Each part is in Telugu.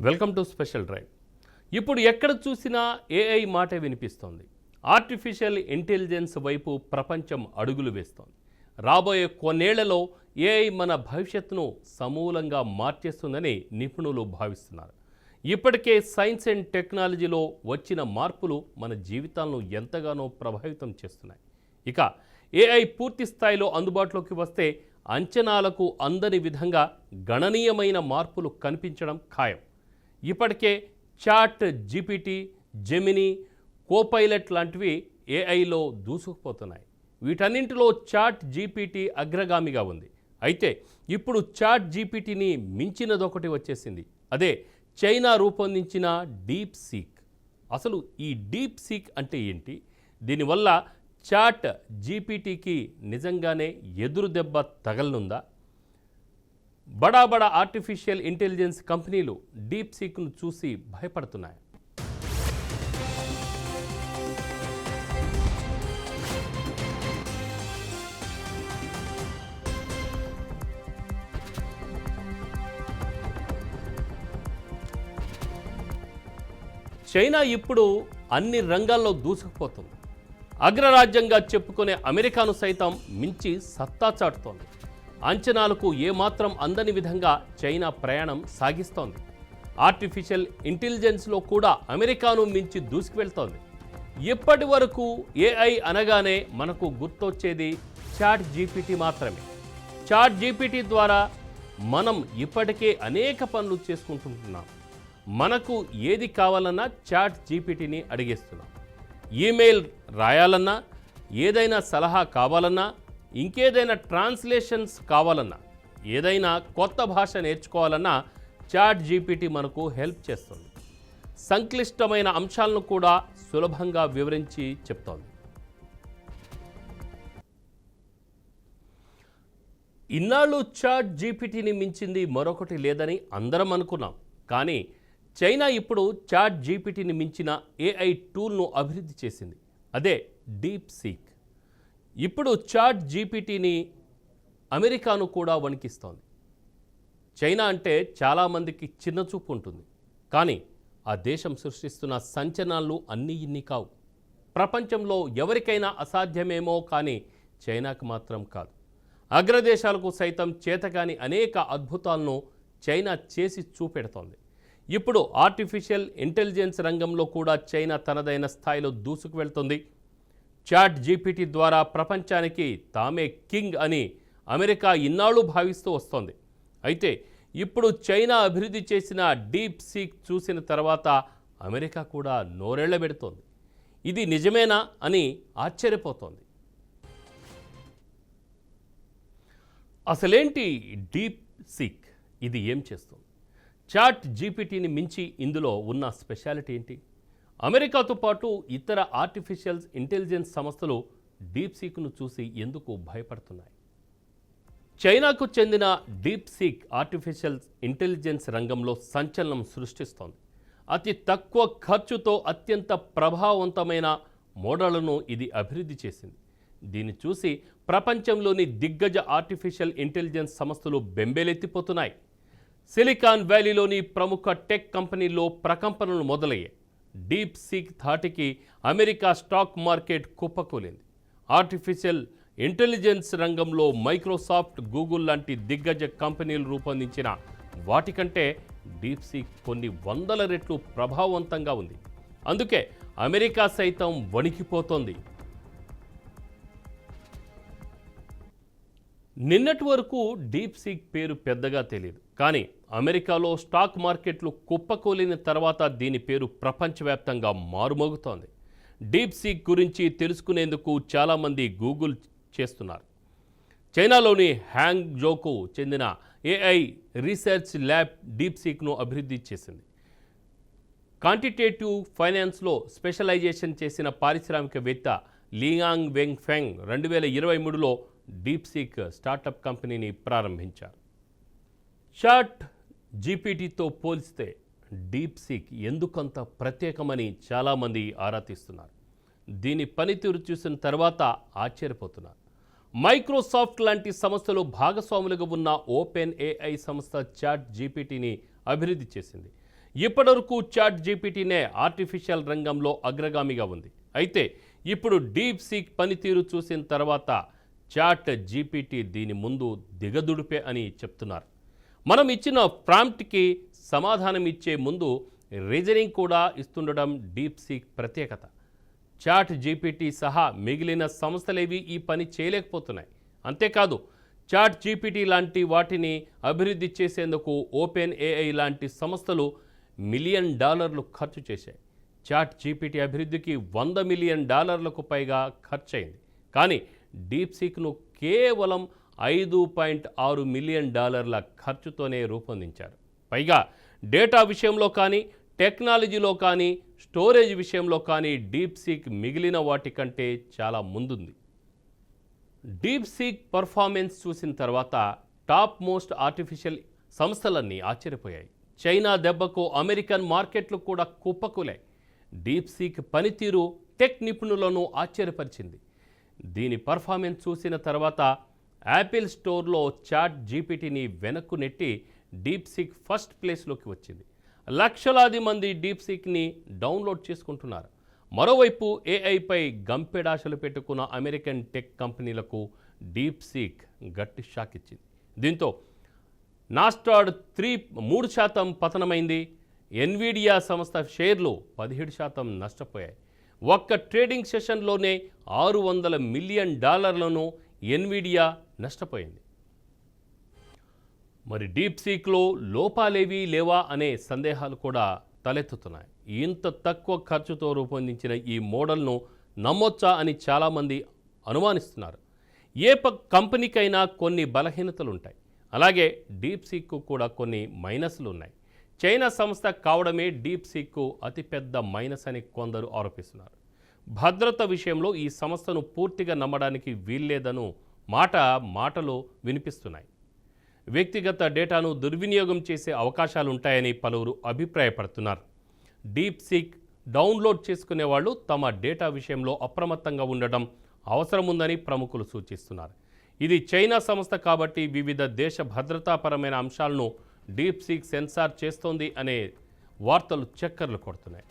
Welcome to special drive. ఇప్పుడు ఎక్కడ చూసినా ఏఐ మాటే వినిపిస్తోంది. ఆర్టిఫిషియల్ ఇంటెలిజెన్స్ వైపు ప్రపంచం అడుగులు వేస్తోంది. రాబోయే కొన్నేళ్లలో ఏఐ మన భవిష్యత్తును సమూలంగా మార్చేస్తుందని నిపుణులు భావిస్తున్నారు. ఇప్పటికే సైన్స్ అండ్ టెక్నాలజీలో వచ్చిన మార్పులు మన జీవితాలను ఎంతగానో ప్రభావితం చేస్తున్నాయి. ఇక ఏఐ పూర్తి స్థాయిలో అందుబాటులోకి వస్తే అంచనాలకు అందని విధంగా గణనీయమైన మార్పులు కనిపించడం ఖాయం. ఇప్పటికే చాట్ జీపీటీ, జెమినీ, కోపైలట్ లాంటివి ఏఐలో దూసుకుపోతున్నాయి. వీటన్నింటిలో చాట్ జీపీటీ అగ్రగామిగా ఉంది. అయితే ఇప్పుడు చాట్ జీపీటీని మించినదొకటి వచ్చేసింది. అదే చైనా రూపొందించిన డీప్ సీక్. అసలు ఈ డీప్ సీక్ అంటే ఏంటి? దీనివల్ల చాట్ జీపీటీకి నిజంగానే ఎదురు దెబ్బ తగలనుందా? బడా ఆర్టిఫిషియల్ ఇంటెలిజెన్స్ కంపెనీలు డీప్ సీక్ను చూసి భయపడుతున్నాయి. చైనా ఇప్పుడు అన్ని రంగాల్లో దూసుకుపోతుంది. అగ్రరాజ్యంగా చెప్పుకునే అమెరికాను సైతం మించి సత్తా చాటుతోంది. అంచనాలకు ఏమాత్రం అందని విధంగా చైనా ప్రయాణం సాగిస్తోంది. ఆర్టిఫిషియల్ ఇంటెలిజెన్స్లో కూడా అమెరికాను మించి దూసుకువెళ్తోంది. ఇప్పటి వరకు ఏఐ అనగానే మనకు గుర్తొచ్చేది చాట్ జీపీటీ మాత్రమే. చాట్ జీపీటీ ద్వారా మనం ఇప్పటికే అనేక పనులు చేసుకుంటున్నాం. మనకు ఏది కావాలన్నా చాట్ జీపీటీని అడిగేస్తున్నాం. ఈమెయిల్ రాయాలన్నా, ఏదైనా సలహా కావాలన్నా, ఇంకేదైనా ట్రాన్స్లేషన్స్ కావాలన్నా, ఏదైనా కొత్త భాష నేర్చుకోవాలన్నా చాట్ జీపీటీ మనకు హెల్ప్ చేస్తుంది. సంక్లిష్టమైన అంశాలను కూడా సులభంగా వివరించి చెప్తోంది. ఇన్నాళ్ళు చాట్ జీపీటీని మించింది మరొకటి లేదని అందరం అనుకున్నాం. కానీ చైనా ఇప్పుడు చాట్ జీపీటీని మించిన ఏఐ టూల్ను అభివృద్ధి చేసింది. అదే డీప్ సీక్. ఇప్పుడు చాట్ జీపీటీని అమెరికాను కూడా వణికిస్తోంది. చైనా అంటే చాలామందికి చిన్నచూపు ఉంటుంది. కానీ ఆ దేశం సృష్టిస్తున్న సంచలనాలు అన్నీ ఇన్ని కావు. ప్రపంచంలో ఎవరికైనా అసాధ్యమేమో, కానీ చైనాకు మాత్రం కాదు. అగ్రదేశాలకు సైతం చేతకాని అనేక అద్భుతాలను చైనా చేసి చూపెడుతోంది. ఇప్పుడు ఆర్టిఫిషియల్ ఇంటెలిజెన్స్ రంగంలో కూడా చైనా తనదైన స్థాయిలో దూసుకు వెళ్తుంది. చాట్ జీపీటీ ద్వారా ప్రపంచానికి తామే కింగ్ అని అమెరికా ఇన్నాళ్ళు భావిస్తూ వస్తోంది. అయితే ఇప్పుడు చైనా అభివృద్ధి చేసిన డీప్ సీక్ చూసిన తర్వాత అమెరికా కూడా నోరెళ్లబెడుతోంది. ఇది నిజమేనా అని ఆశ్చర్యపోతోంది. అసలేంటి డీప్ సీక్? ఇది ఏం చేస్తుంది? చాట్ జీపీటీని మించి ఇందులో ఉన్న స్పెషాలిటీ ఏంటి? అమెరికాతో పాటు ఇతర ఆర్టిఫిషియల్ ఇంటెలిజెన్స్ సంస్థలు డీప్ సీక్ను చూసి ఎందుకు భయపడుతున్నాయి? చైనాకు చెందిన డీప్ సీక్ ఆర్టిఫిషియల్ ఇంటెలిజెన్స్ రంగంలో సంచలనం సృష్టిస్తోంది. అతి తక్కువ ఖర్చుతో అత్యంత ప్రభావవంతమైన మోడళ్లను ఇది అభివృద్ధి చేసింది. దీన్ని చూసి ప్రపంచంలోని దిగ్గజ ఆర్టిఫిషియల్ ఇంటెలిజెన్స్ సంస్థలు బెంబేలెత్తిపోతున్నాయి. సిలికాన్ వ్యాలీలోని ప్రముఖ టెక్ కంపెనీల్లో ప్రకంపనలు మొదలయ్యాయి. డీప్ సీక్ ధాటికి అమెరికా స్టాక్ మార్కెట్ కుప్పకూలింది. ఆర్టిఫిషియల్ ఇంటెలిజెన్స్ రంగంలో మైక్రోసాఫ్ట్, గూగుల్ లాంటి దిగ్గజ కంపెనీలు రూపొందించిన వాటికంటే డీప్ సీక్ కొన్ని వందల రెట్లు ప్రభావవంతంగా ఉంది. అందుకే అమెరికా సైతం వణికిపోతోంది. నిన్నటి వరకు డీప్ సీక్ పేరు పెద్దగా తెలియదు. కానీ అమెరికాలో స్టాక్ మార్కెట్లు కుప్పకూలిన తర్వాత దీని పేరు ప్రపంచవ్యాప్తంగా మారుమోగుతోంది. డీప్ సీక్ గురించి తెలుసుకునేందుకు చాలామంది గూగుల్ చేస్తున్నారు. చైనాలోని హ్యాంగ్జోకు చెందిన ఏఐ రీసెర్చ్ ల్యాబ్ డీప్ సీక్ను అభివృద్ధి చేసింది. క్వాంటిటేటివ్ ఫైనాన్స్లో స్పెషలైజేషన్ చేసిన పారిశ్రామికవేత్త లియాంగ్ వెంగ్ ఫెంగ్ 2023లో డీప్ సీక్ స్టార్టప్ కంపెనీని ప్రారంభించారు. చాట్ జీపీటీతో పోల్చితే డీప్ సీక్ ఎందుకంత ప్రత్యేకమని చాలామంది ఆరా తీస్తున్నారు. దీని పనితీరు చూసిన తర్వాత ఆశ్చర్యపోతున్నారు. మైక్రోసాఫ్ట్ లాంటి సంస్థలు భాగస్వాములుగా ఉన్న ఓపెన్ ఏఐ సంస్థ చాట్ జీపీటీని అభివృద్ధి చేసింది. ఇప్పటివరకు చాట్ జీపీటీనే ఆర్టిఫిషియల్ రంగంలో అగ్రగామిగా ఉంది. అయితే ఇప్పుడు డీప్ సీక్ పనితీరు చూసిన తర్వాత చాట్ జీపీటీ దీని ముందు దిగదుడిపే అని చెప్తున్నారు. మనం ఇచ్చిన ప్రాంప్ట్కి సమాధానం ఇచ్చే ముందు రీజనింగ్ కూడా ఇస్తుండడం డీప్ సీక్ ప్రత్యేకత. చాట్ జీపీటీ సహా మిగిలిన సంస్థలేవి ఈ పని చేయలేకపోతున్నాయి. అంతేకాదు చాట్ జీపీటీ లాంటి వాటిని అభివృద్ధి చేసేందుకు ఓపెన్ ఏఐ లాంటి సంస్థలు $1 మిలియన్ ఖర్చు చేశాయి. చాట్ జీపీటీ అభివృద్ధికి $100 మిలియన్ పైగా ఖర్చయింది. కానీ డీప్ సీక్ను కేవలం $5.6 మిలియన్ ఖర్చుతోనే రూపొందించారు. పైగా డేటా విషయంలో కానీ, టెక్నాలజీలో కానీ, స్టోరేజ్ విషయంలో కానీ డీప్ సీక్ మిగిలిన వాటి కంటే చాలా ముందుంది. డీప్ సీక్ పర్ఫార్మెన్స్ చూసిన తర్వాత టాప్ మోస్ట్ ఆర్టిఫిషియల్ సంస్థలన్నీ ఆశ్చర్యపోయాయి. చైనా దెబ్బకు అమెరికన్ మార్కెట్లు కూడా కుప్పకూలాయి. డీప్ సీక్ పనితీరు టెక్ నిపుణులను ఆశ్చర్యపరిచింది. దీని పర్ఫార్మెన్స్ చూసిన తర్వాత యాపిల్ స్టోర్లో చాట్ జీపీటీని వెనక్కు నెట్టి డీప్ సీక్ ఫస్ట్ ప్లేస్లోకి వచ్చింది. లక్షలాది మంది డీప్ సీక్ని డౌన్లోడ్ చేసుకుంటున్నారు. మరోవైపు ఏఐపై గంపెడాశలు పెట్టుకున్న అమెరికన్ టెక్ కంపెనీలకు డీప్ సీక్ గట్టి షాక్ ఇచ్చింది. దీంతో నాస్డాక్ 3% పతనమైంది. ఎన్విడియా సంస్థ షేర్లు 17% నష్టపోయాయి. ఒక్క ట్రేడింగ్ సెషన్లోనే $600 మిలియన్ ఎన్విడియా నష్టపోయింది. మరి డీప్ సీక్లో లోపాలేవీ లేవా అనే సందేహాలు కూడా తలెత్తుతున్నాయి. ఇంత తక్కువ ఖర్చుతో రూపొందించిన ఈ మోడల్ను నమ్మొచ్చా అని చాలామంది అనుమానిస్తున్నారు. ఏ కంపెనీకైనా కొన్ని బలహీనతలు ఉంటాయి. అలాగే డీప్ సీక్కు కూడా కొన్ని మైనస్లు ఉన్నాయి. చైనా సంస్థ కావడమే డీప్ సీక్కు అతిపెద్ద మైనస్ అని కొందరు ఆరోపిస్తున్నారు. భద్రత విషయంలో ఈ సంస్థను పూర్తిగా నమ్మడానికి వీల్లేదను మాటలు వినిపిస్తున్నాయి. వ్యక్తిగత డేటాను దుర్వినియోగం చేసే అవకాశాలుంటాయని పలువురు అభిప్రాయపడుతున్నారు. డీప్ సీక్ డౌన్లోడ్ చేసుకునే వాళ్ళు తమ డేటా విషయంలో అప్రమత్తంగా ఉండడం అవసరముందని ప్రముఖులు సూచిస్తున్నారు. ఇది చైనా సంస్థ కాబట్టి వివిధ దేశ భద్రతాపరమైన అంశాలను డీప్ సీక్ సెన్సార్ చేస్తోంది అనే వార్తలు చక్కర్లు కొడుతున్నాయి.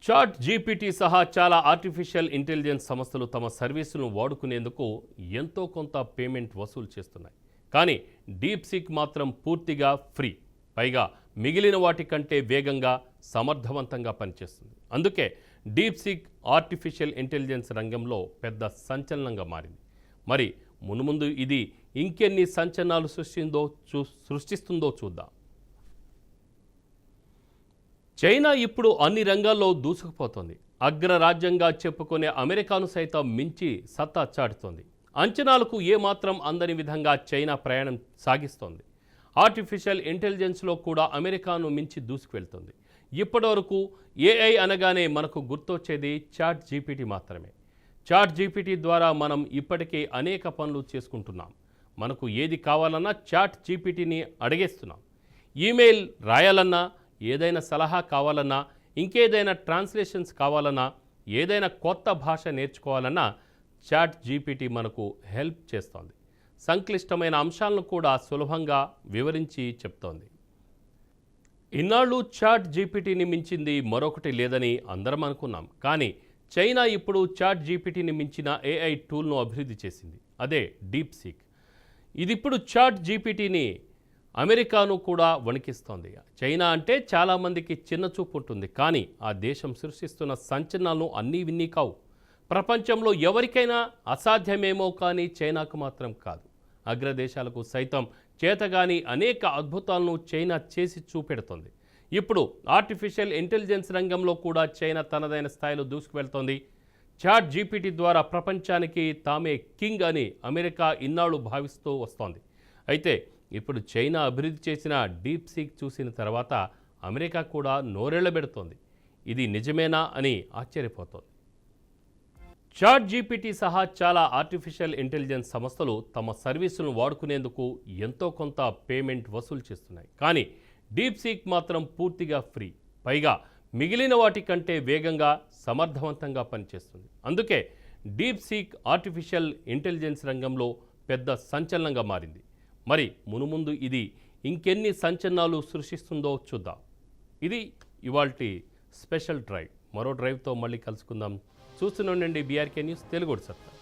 చాట్ జీపీటీ సహా చాలా ఆర్టిఫిషియల్ ఇంటెలిజెన్స్ సంస్థలు తమ సర్వీసులను వాడుకునేందుకు ఎంతో కొంత పేమెంట్ వసూలు చేస్తున్నాయి. కానీ డీప్ సీక్ మాత్రం పూర్తిగా ఫ్రీ. పైగా మిగిలిన వాటి కంటే వేగంగా, సమర్థవంతంగా పనిచేస్తుంది. అందుకే డీప్ సీక్ ఆర్టిఫిషియల్ ఇంటెలిజెన్స్ రంగంలో పెద్ద సంచలనంగా మారింది. మరి మున్ముందు ఇది ఇంకెన్ని సంచలనాలు సృష్టిస్తుందో చూద్దాం. చైనా ఇప్పుడు అన్ని రంగాల్లో దూసుకుపోతోంది. అగ్రరాజ్యంగా చెప్పుకునే అమెరికాను సైతం మించి సత్తా చాటుతోంది. అంచనాలకు ఏమాత్రం అందని విధంగా చైనా ప్రయాణం సాగిస్తోంది. ఆర్టిఫిషియల్ ఇంటెలిజెన్స్లో కూడా అమెరికాను మించి దూసుకువెళ్తుంది. ఇప్పటివరకు ఏఐ అనగానే మనకు గుర్తొచ్చేది చాట్ జీపీటీ మాత్రమే. చాట్ జీపీటీ ద్వారా మనం ఇప్పటికే అనేక పనులు చేసుకుంటున్నాం. మనకు ఏది కావాలన్నా చాట్ జీపీటీని అడిగేస్తున్నాం. ఈమెయిల్ రాయాలన్నా, ఏదైనా సలహా కావాలన్నా, ఇంకేదైనా ట్రాన్స్లేషన్స్ కావాలన్నా, ఏదైనా కొత్త భాష నేర్చుకోవాలన్నా చాట్ జీపీటీ మనకు హెల్ప్ చేస్తోంది. సంక్లిష్టమైన అంశాలను కూడా సులభంగా వివరించి చెప్తోంది. ఇన్నాళ్ళు చాట్ జీపీటీని మించింది మరొకటి లేదని అందరం అనుకున్నాం. కానీ చైనా ఇప్పుడు చాట్ జీపీటీని మించిన ఏఐ టూల్ను అభివృద్ధి చేసింది. అదే డీప్ సీక్. ఇది ఇప్పుడు చాట్ జీపీటీని అమెరికాను కూడా వణికిస్తోంది. చైనా అంటే చాలామందికి చిన్నచూపు ఉంటుంది. కానీ ఆ దేశం సృష్టిస్తున్న సంచలనాలను అన్నీ విన్నీ కావు. ప్రపంచంలో ఎవరికైనా అసాధ్యమేమో కానీ చైనాకు మాత్రం కాదు. అగ్రదేశాలకు సైతం చేతగాని అనేక అద్భుతాలను చైనా చేసి చూపెడుతోంది. ఇప్పుడు ఆర్టిఫిషియల్ ఇంటెలిజెన్స్ రంగంలో కూడా చైనా తనదైన స్థాయిలో దూసుకువెళ్తోంది. చాట్ జీపీటీ ద్వారా ప్రపంచానికి తామే కింగ్ అని అమెరికా ఇన్నాళ్ళు భావిస్తూ వస్తోంది. అయితే ఇప్పుడు చైనా అభివృద్ధి చేసిన డీప్ సీక్ చూసిన తర్వాత అమెరికా కూడా నోరెళ్లబెడుతోంది. ఇది నిజమేనా అని ఆశ్చర్యపోతోంది. చాట్ జీపీటీ సహా చాలా ఆర్టిఫిషియల్ ఇంటెలిజెన్స్ సంస్థలు తమ సర్వీసులను వాడుకునేందుకు ఎంతో కొంత పేమెంట్ వసూలు చేస్తున్నాయి. కానీ డీప్ సీక్ మాత్రం పూర్తిగా ఫ్రీ. పైగా మిగిలిన వాటి కంటే వేగంగా, సమర్థవంతంగా పనిచేస్తుంది. అందుకే డీప్ సీక్ ఆర్టిఫిషియల్ ఇంటెలిజెన్స్ రంగంలో పెద్ద సంచలనంగా మారింది. మరి మునుముందు ఇది ఇంకెన్ని సంచలనాలు సృష్టిస్తుందో చూద్దాం. ఇది ఇవాల్టి స్పెషల్ డ్రైవ్. మరో డ్రైవ్తో మళ్ళీ కలుసుకుందాం. చూస్తూనే ఉండండి బీఆర్కే న్యూస్ తెలుగు సత్తా.